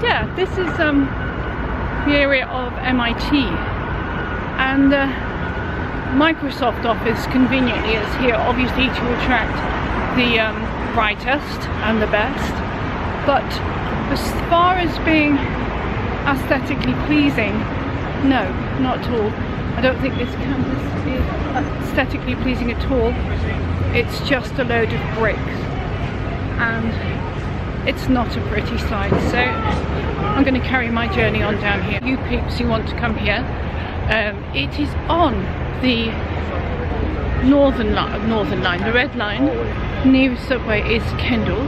yeah, this is the area of MIT, and Microsoft office conveniently is here, obviously to attract the brightest and the best. But as far as being aesthetically pleasing, no, not at all. I don't think this campus is aesthetically pleasing at all. It's just a load of bricks, and it's not a pretty sight. So I'm going to carry my journey on down here. You peeps who want to come here, it is on the northern line, the red line. Nearest subway is Kendall.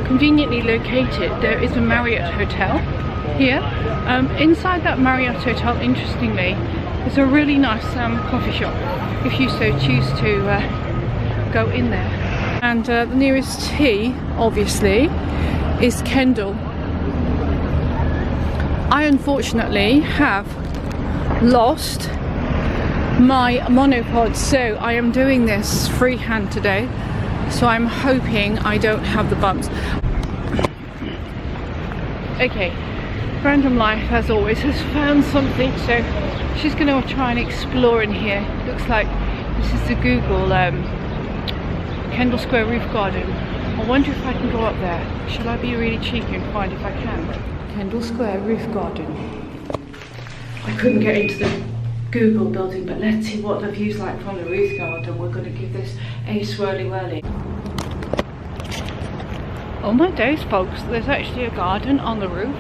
Conveniently located, there is a Marriott hotel here. Inside that Marriott hotel, interestingly, there's a really nice coffee shop if you so choose to go in there. And the nearest T, obviously, is Kendall. I unfortunately have lost my monopod, so I am doing this freehand today. So I'm hoping I don't have the bumps. Okay, Random Life, as always, has found something, so she's going to try and explore in here. Looks like this is the Google Kendall Square roof garden. I wonder if I can go up there. Shall I be really cheeky and find if I can? Kendall Square roof garden. I couldn't get into the Google building, but let's see what the view's like from the roof garden. We're going to give this a swirly whirly. Oh my days, folks, there's actually a garden on the roof,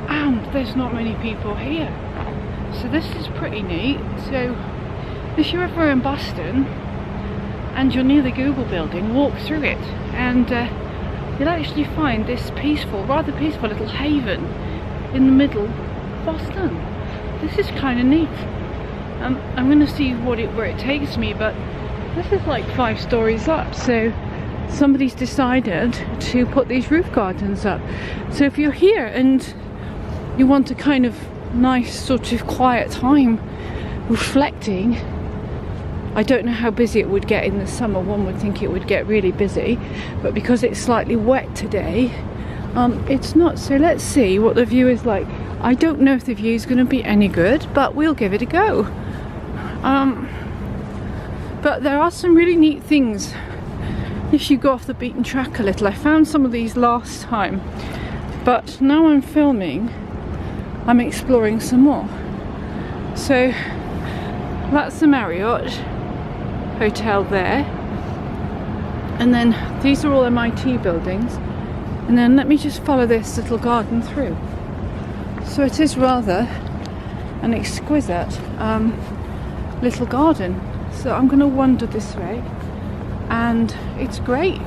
and there's not many people here. So this is pretty neat. So if you're ever in Boston and you're near the Google building, walk through it, and you'll actually find this peaceful, rather peaceful little haven in the middle of Boston. This is kind of neat. I'm going to see where it takes me, but this is like 5 stories up, so somebody's decided to put these roof gardens up. So if you're here and you want a kind of nice sort of quiet time reflecting, I don't know how busy it would get in the summer. One would think it would get really busy, but because it's slightly wet today, it's not. So let's see what the view is like. I don't know if the view is going to be any good, but we'll give it a go. But there are some really neat things if you go off the beaten track a little. I found some of these last time, but now I'm filming, I'm exploring some more. So that's the Marriott hotel there, and then these are all MIT buildings, and then let me just follow this little garden through. So it is rather an exquisite little garden. So I'm going to wander this way, and it's great.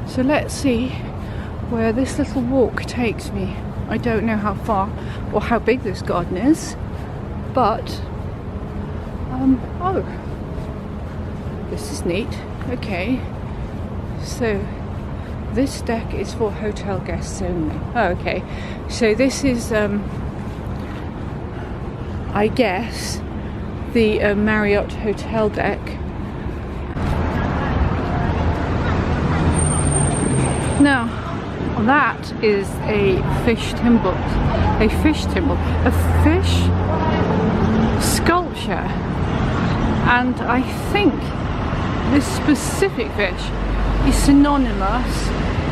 So let's see where this little walk takes me. I don't know how far or how big this garden is, but oh, this is neat. Okay, so this deck is for hotel guests only. Oh, okay, so this is I guess the Marriott hotel deck. Now that is a fish sculpture, and I think this specific fish is synonymous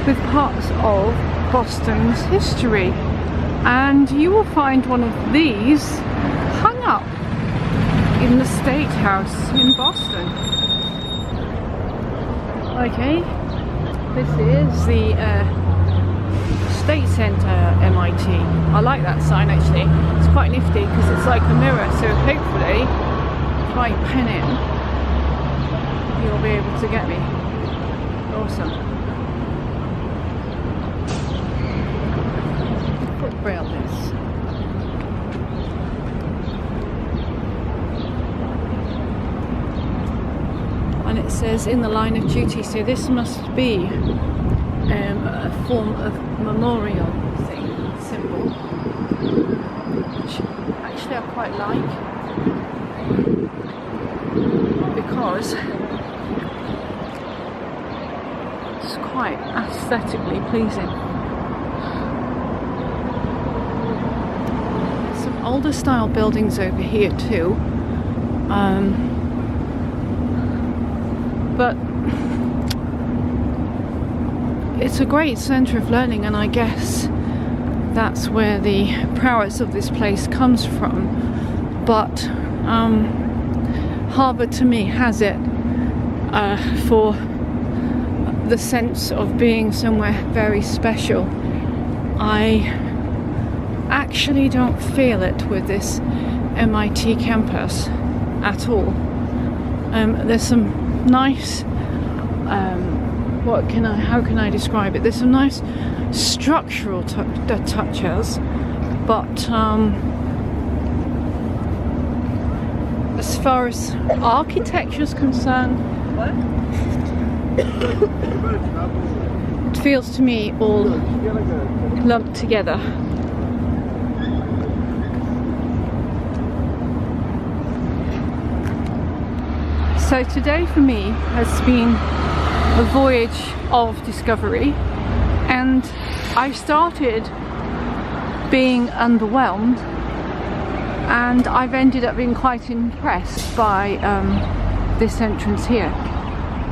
with parts of Boston's history, and you will find one of these hung up in the State House in Boston. Okay, this is the State Center MIT. I like that sign actually. It's quite nifty because it's like a mirror, so hopefully if I pen in, you'll be able to get me. Awesome. Footbrail this. And it says in the line of duty, so this must be a form of memorial thing, symbol, which actually I quite like, quite aesthetically pleasing. Some older style buildings over here too. But it's a great centre of learning, and I guess that's where the prowess of this place comes from. But Harvard to me has it for the sense of being somewhere very special. I actually don't feel it with this MIT campus at all. There's some nice how can I describe it? There's some nice structural touches, but as far as architecture is concerned, it feels to me all lumped together. So today for me has been a voyage of discovery, and I started being underwhelmed, and I've ended up being quite impressed by this entrance here.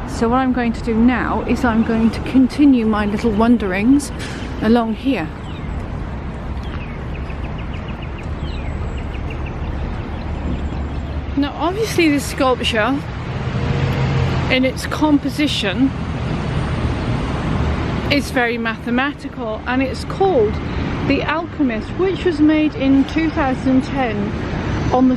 So what I'm going to do now is I'm going to continue my little wanderings along here. Now obviously this sculpture in its composition is very mathematical, and it's called The Alchemist, which was made in 2010 on the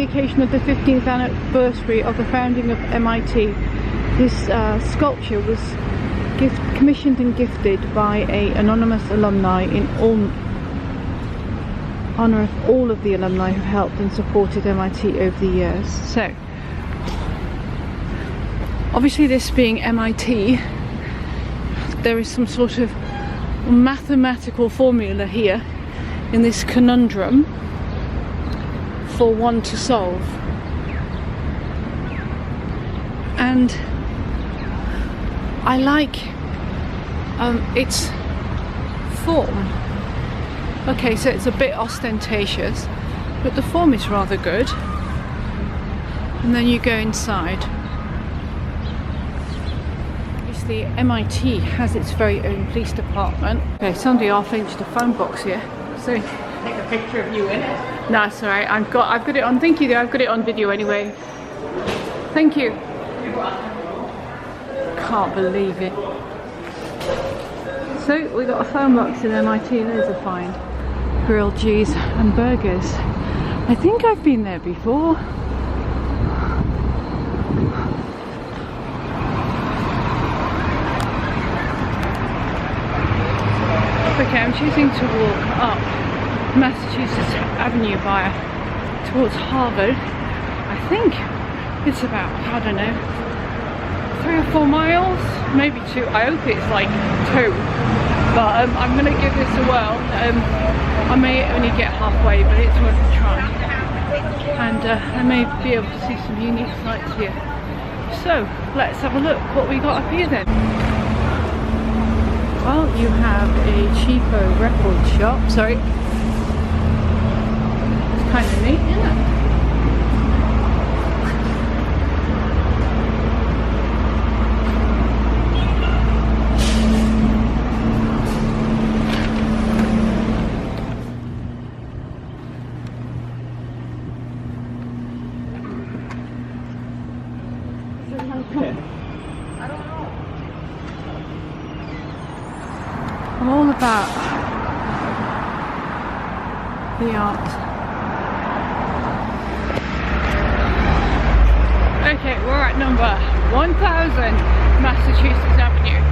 occasion of the 15th anniversary of the founding of MIT. This sculpture was commissioned and gifted by an anonymous alumni in honour of all of the alumni who helped and supported MIT over the years. So obviously, this being MIT, there is some sort of mathematical formula here in this conundrum for one to solve. And I like its form. Okay, so it's a bit ostentatious, but the form is rather good. And then you go inside. The MIT has its very own police department. Okay, somebody half-inched a phone box here. So take a picture of you in it. No, it's alright. I've got it on. Thank you though. I've got it on video anyway. Thank you. Can't believe it. So we got a phone box in MIT. There's a find. Grilled cheese and burgers. I think I've been there before. Okay, I'm choosing to walk up Massachusetts Avenue towards Harvard. I think it's about, I don't know, 3 or 4 miles, maybe 2. I hope it's like 2, but I'm going to give this a whirl. I may only get halfway, but it's worth a try, and I may be able to see some unique sights here. So let's have a look what we got up here then. Well, you have a cheapo record shop. Sorry. It's kind of neat, isn't it? I'm all about the art. Okay, we're at number 1000 Massachusetts Avenue.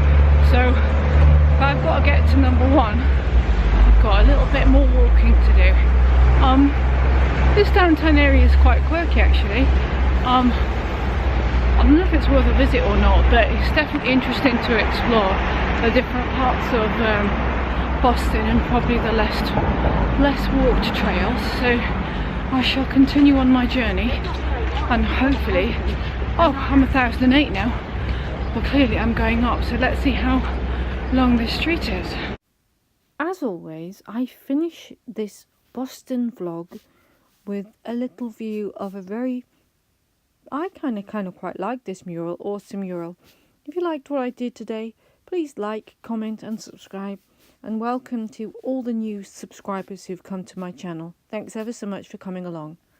So if I've got to get to number 1, I've got a little bit more walking to do. This downtown area is quite quirky actually. I don't know if it's worth a visit or not, but it's definitely interesting to explore the different parts of Boston and probably the less walked trails. So I shall continue on my journey, and hopefully, oh, I'm 1008 now. Well, clearly I'm going up, so let's see how long this street is. As always, I finish this Boston vlog with a little view of a very... I kind of quite like this mural, awesome mural. If you liked what I did today, please like, comment and subscribe. And welcome to all the new subscribers who've come to my channel. Thanks ever so much for coming along.